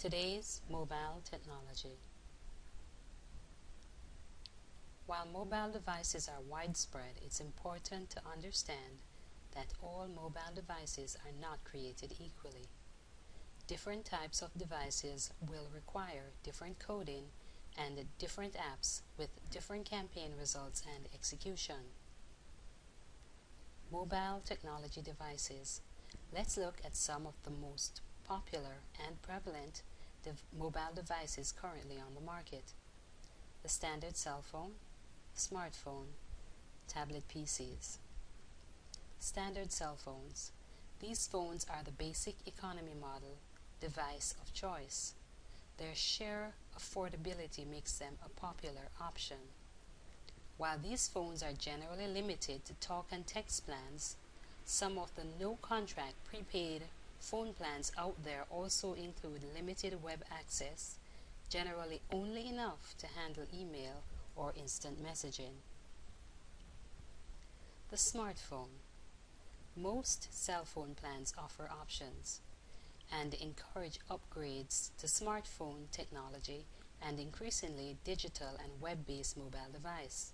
Today's mobile technology. While mobile devices are widespread, it's important to understand that all mobile devices are not created equally. Different types of devices will require different coding and different apps with different campaign results and execution. Mobile technology devices. Let's look at some of the most popular and prevalent mobile devices currently on the market. The standard cell phone, smartphone, tablet PCs. Standard cell phones. These phones are the basic economy model device of choice. Their sheer affordability makes them a popular option. While these phones are generally limited to talk and text plans, some of the no-contract prepaid phone plans out there also include limited web access, generally only enough to handle email or instant messaging. The smartphone. Most cell phone plans offer options and encourage upgrades to smartphone technology and increasingly digital and web-based mobile device.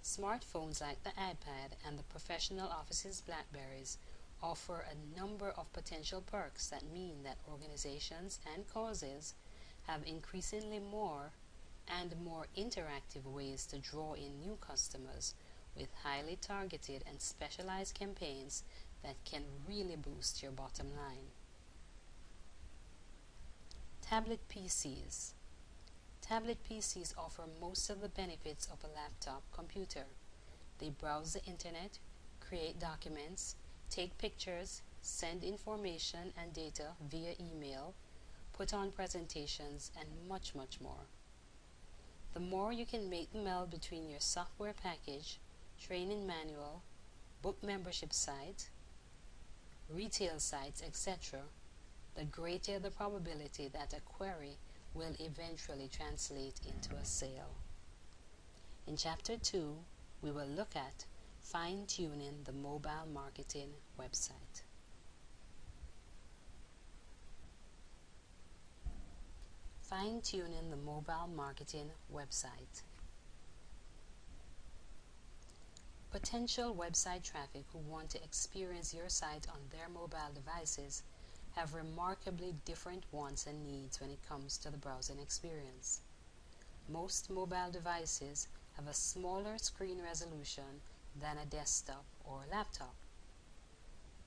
Smartphones like the iPad and the professional office's Blackberries offer a number of potential perks that mean that organizations and causes have increasingly more and more interactive ways to draw in new customers with highly targeted and specialized campaigns that can really boost your bottom line. Tablet PCs. Tablet PCs offer most of the benefits of a laptop computer. They browse the internet, create documents, take pictures, send information and data via email, put on presentations, and much more. The more you can make the meld between your software package, training manual, book membership site, retail sites, etc., the greater the probability that a query will eventually translate into a sale. In Chapter 2, we will look at fine-tuning the mobile marketing website. Fine-tuning the mobile marketing website. Potential website traffic who want to experience your site on their mobile devices have remarkably different wants and needs when it comes to the browsing experience. Most mobile devices have a smaller screen resolution than a desktop or laptop.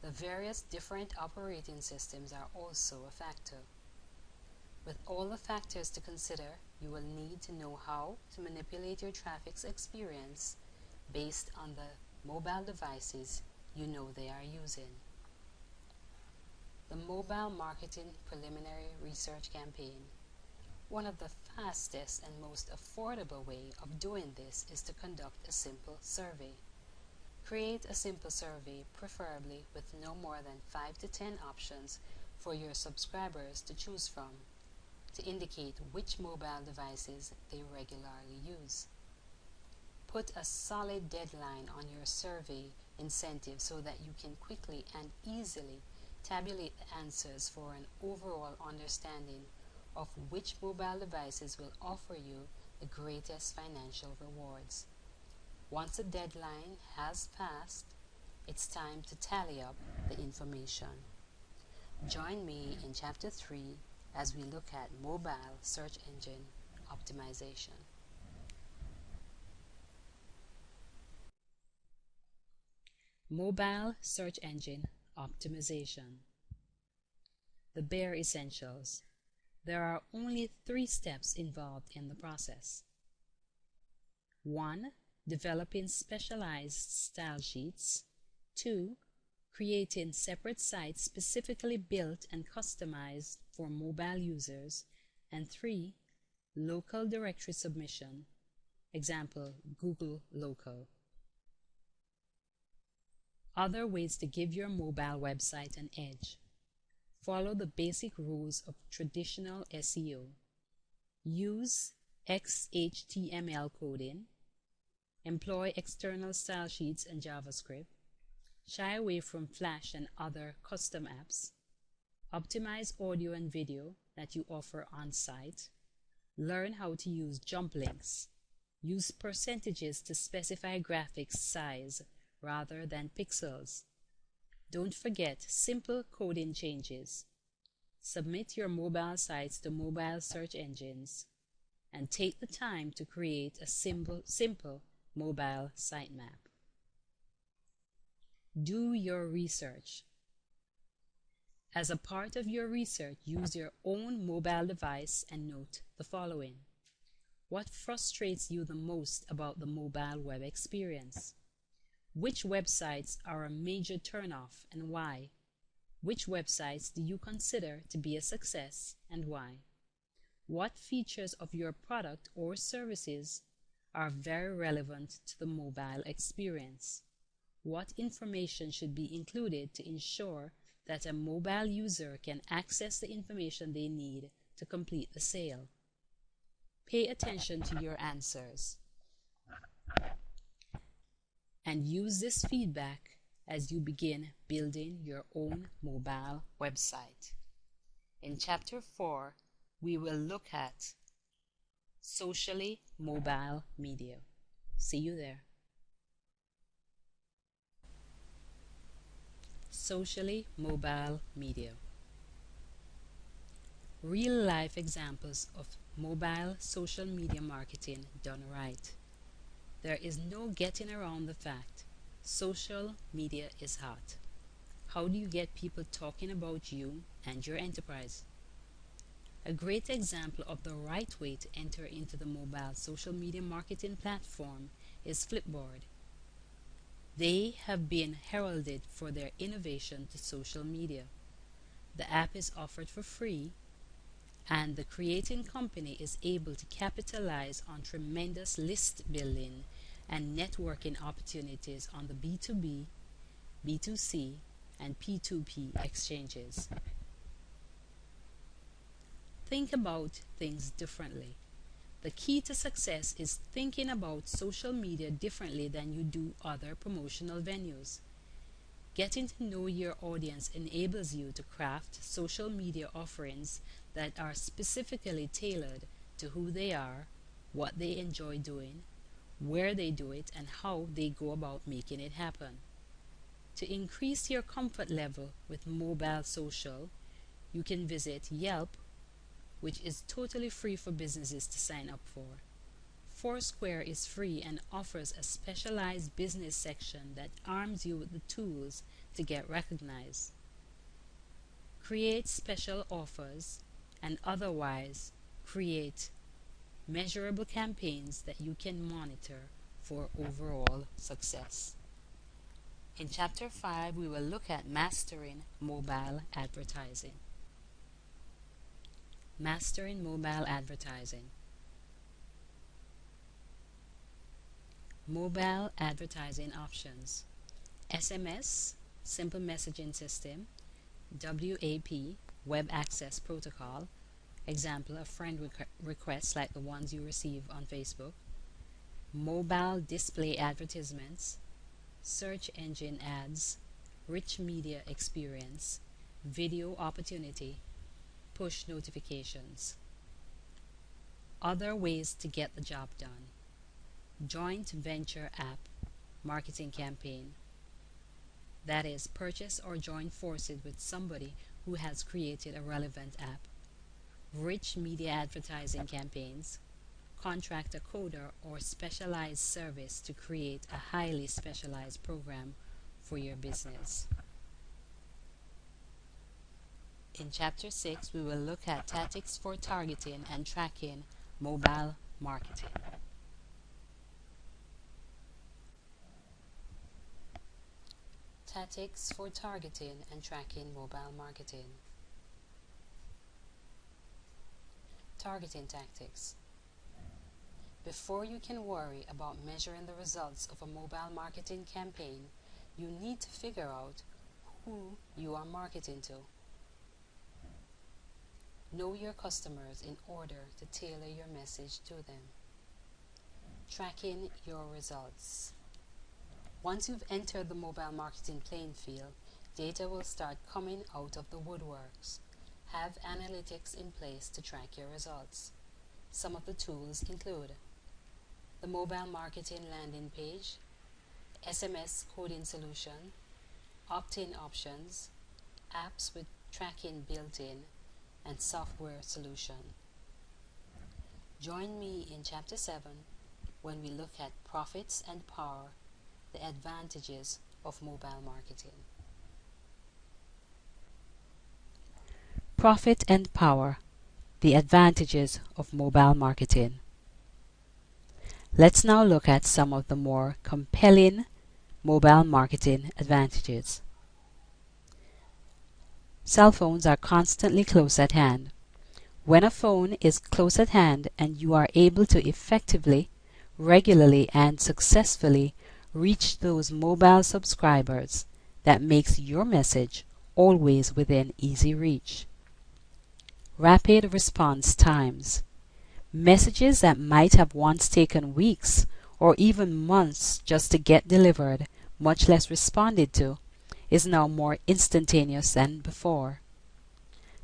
The various different operating systems are also a factor. With all the factors to consider, you will need to know how to manipulate your traffic's experience based on the mobile devices you know they are using. The Mobile Marketing Preliminary Research Campaign. One of the fastest and most affordable way of doing this is to conduct a simple survey. Create a simple survey, preferably with no more than 5 to 10 options for your subscribers to choose from, to indicate which mobile devices they regularly use. Put a solid deadline on your survey incentive so that you can quickly and easily tabulate the answers for an overall understanding of which mobile devices will offer you the greatest financial rewards. Once the deadline has passed, it's time to tally up the information. Join me in Chapter 3 as we look at mobile search engine optimization. Mobile search engine optimization. The bare essentials. There are only 3 steps involved in the process. 1. Developing specialized style sheets. 2. Creating separate sites specifically built and customized for mobile users. And 3. Local directory submission. Example, Google Local. Other ways to give your mobile website an edge. Follow the basic rules of traditional SEO. Use XHTML coding. Employ external style sheets and JavaScript. Shy away from Flash and other custom apps. Optimize audio and video that you offer on site. Learn how to use jump links. Use percentages to specify graphics size rather than pixels. Don't forget simple coding changes. Submit your mobile sites to mobile search engines and take the time to create a simple mobile sitemap. Do your research. As a part of your research, use your own mobile device and note the following. What frustrates you the most about the mobile web experience? Which websites are a major turnoff and why? Which websites do you consider to be a success and why? What features of your product or services are very relevant to the mobile experience? What information should be included to ensure that a mobile user can access the information they need to complete the sale? Pay attention to your answers and use this feedback as you begin building your own mobile website. In Chapter 4, we will look at socially mobile media. See you there. Socially mobile media. Real-life examples of mobile social media marketing done right. There is no getting around the fact social media is hot. How do you get people talking about you and your enterprise? A great example of the right way to enter into the mobile social media marketing platform is Flipboard. They have been heralded for their innovation to social media. The app is offered for free, and the creating company is able to capitalize on tremendous list building and networking opportunities on the B2B, B2C, and P2P exchanges. Think about things differently. The key to success is thinking about social media differently than you do other promotional venues. Getting to know your audience enables you to craft social media offerings that are specifically tailored to who they are, what they enjoy doing, where they do it, and how they go about making it happen. To increase your comfort level with mobile social, you can visit Yelp, which is totally free for businesses to sign up for. Foursquare is free and offers a specialized business section that arms you with the tools to get recognized. Create special offers and otherwise create measurable campaigns that you can monitor for overall success. In Chapter 5, we will look at mastering mobile advertising. Mastering mobile advertising. Mobile advertising options. SMS, Simple Messaging System. WAP, Web Access Protocol. Example of friend requests like the ones you receive on Facebook. Mobile display advertisements. Search engine ads. Rich media experience. Video opportunity. Push notifications. Other ways to get the job done. Joint venture app marketing campaign. That is, purchase or join forces with somebody who has created a relevant app. Rich media advertising campaigns. Contract a coder or specialized service to create a highly specialized program for your business. In Chapter 6, we will look at tactics for targeting and tracking mobile marketing. Tactics for targeting and tracking mobile marketing. Targeting tactics. Before you can worry about measuring the results of a mobile marketing campaign, you need to figure out who you are marketing to. Know your customers in order to tailor your message to them. Tracking your results. Once you've entered the mobile marketing playing field, data will start coming out of the woodworks. Have analytics in place to track your results. Some of the tools include the mobile marketing landing page, SMS coding solution, opt-in options, apps with tracking built in, and software solution. Join me in Chapter 7 when we look at profits and power, the advantages of mobile marketing. Profit and power, the advantages of mobile marketing. Let's now look at some of the more compelling mobile marketing advantages. Cell phones are constantly close at hand. When a phone is close at hand and you are able to effectively, regularly, and successfully reach those mobile subscribers, that makes your message always within easy reach. Rapid response times. Messages that might have once taken weeks or even months just to get delivered, much less responded to, is now more instantaneous than before.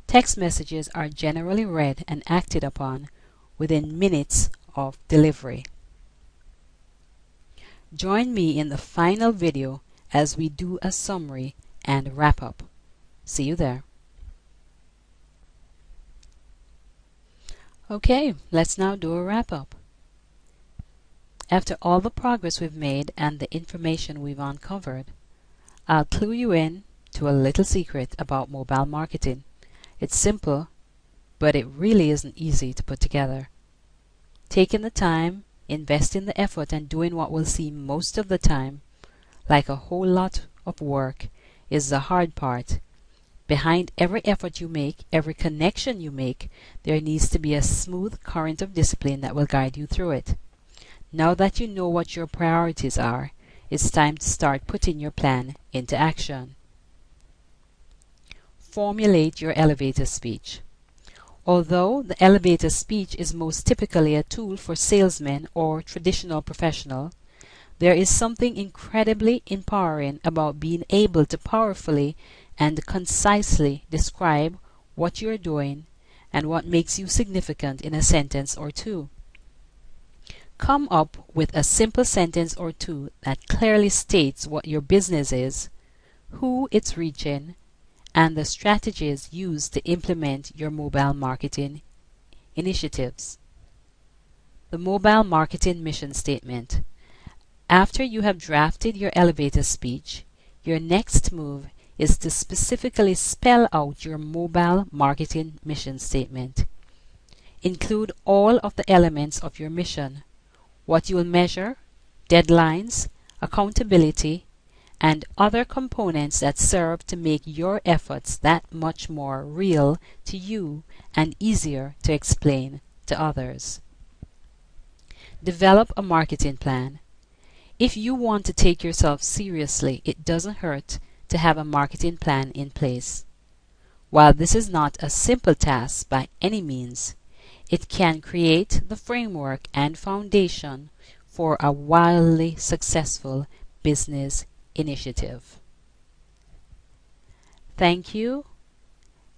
Text messages are generally read and acted upon within minutes of delivery. Join me in the final video as we do a summary and wrap up. See you there. Okay, let's now do a wrap-up. After all the progress we've made and the information we've uncovered, I'll clue you in to a little secret about mobile marketing. It's simple, but it really isn't easy to put together. Taking the time, investing the effort, and doing what will seem most of the time like a whole lot of work is the hard part. Behind every effort you make, every connection you make, there needs to be a smooth current of discipline that will guide you through it. Now that you know what your priorities are, it's time to start putting your plan into action. Formulate your elevator speech. Although the elevator speech is most typically a tool for salesmen or traditional professionals, there is something incredibly empowering about being able to powerfully and concisely describe what you're doing and what makes you significant in a sentence or two. Come up with a simple sentence or two that clearly states what your business is, who it's reaching, and the strategies used to implement your mobile marketing initiatives. The mobile marketing mission statement. After you have drafted your elevator speech, your next move is to specifically spell out your mobile marketing mission statement. Include all of the elements of your mission, what you will measure, deadlines, accountability, and other components that serve to make your efforts that much more real to you and easier to explain to others. Develop a marketing plan. If you want to take yourself seriously, it doesn't hurt to have a marketing plan in place. While this is not a simple task by any means, it can create the framework and foundation for a wildly successful business initiative. Thank you,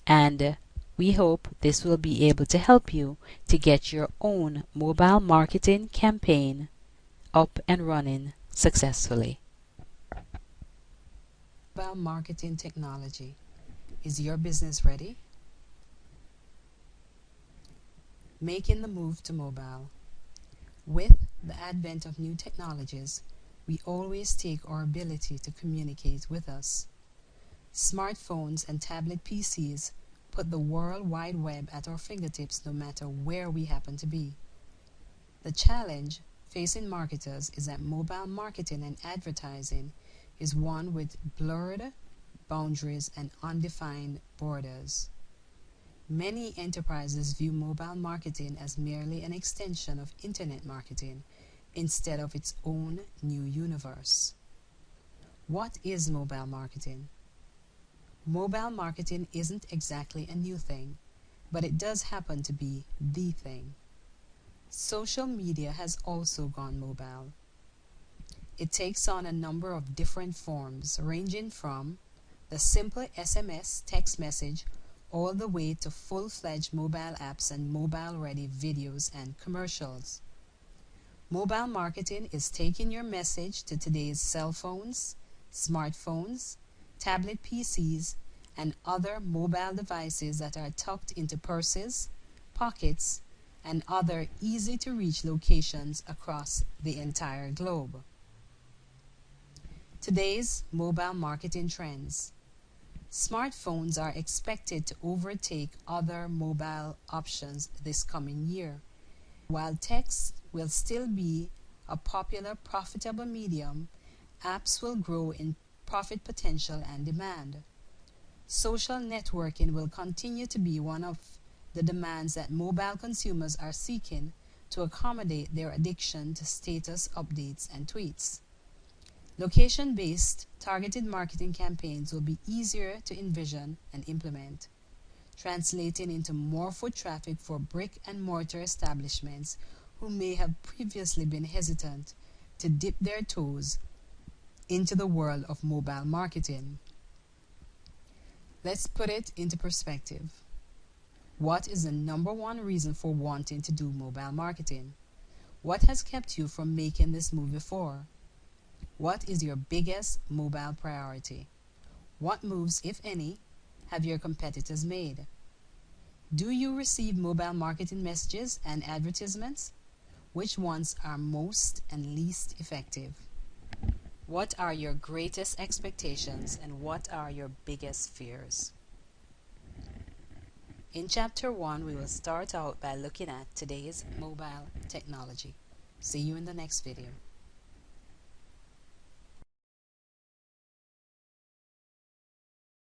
and we hope this will be able to help you to get your own mobile marketing campaign up and running successfully. Mobile marketing technology. Is your business ready? Making the move to mobile. With the advent of new technologies, we always take our ability to communicate with us. Smartphones and tablet PCs put the World Wide Web at our fingertips no matter where we happen to be. The challenge facing marketers is that mobile marketing and advertising is one with blurred boundaries and undefined borders. Many enterprises view mobile marketing as merely an extension of internet marketing instead of its own new universe. What is mobile marketing? Mobile marketing isn't exactly a new thing, but it does happen to be the thing. Social media has also gone mobile. It takes on a number of different forms, ranging from the simple SMS text message all the way to full-fledged mobile apps and mobile-ready videos and commercials. Mobile marketing is taking your message to today's cell phones, smartphones, tablet PCs, and other mobile devices that are tucked into purses, pockets, and other easy-to-reach locations across the entire globe. Today's mobile marketing trends. Smartphones are expected to overtake other mobile options this coming year. While text will still be a popular, profitable medium, apps will grow in profit potential and demand. Social networking will continue to be one of the demands that mobile consumers are seeking to accommodate their addiction to status updates and tweets. Location-based, targeted marketing campaigns will be easier to envision and implement, translating into more foot traffic for brick-and-mortar establishments who may have previously been hesitant to dip their toes into the world of mobile marketing. Let's put it into perspective. What is the number one reason for wanting to do mobile marketing? What has kept you from making this move before? What is your biggest mobile priority? What moves, if any, have your competitors made? Do you receive mobile marketing messages and advertisements? Which ones are most and least effective? What are your greatest expectations and what are your biggest fears? In Chapter 1, we will start out by looking at today's mobile technology. See you in the next video.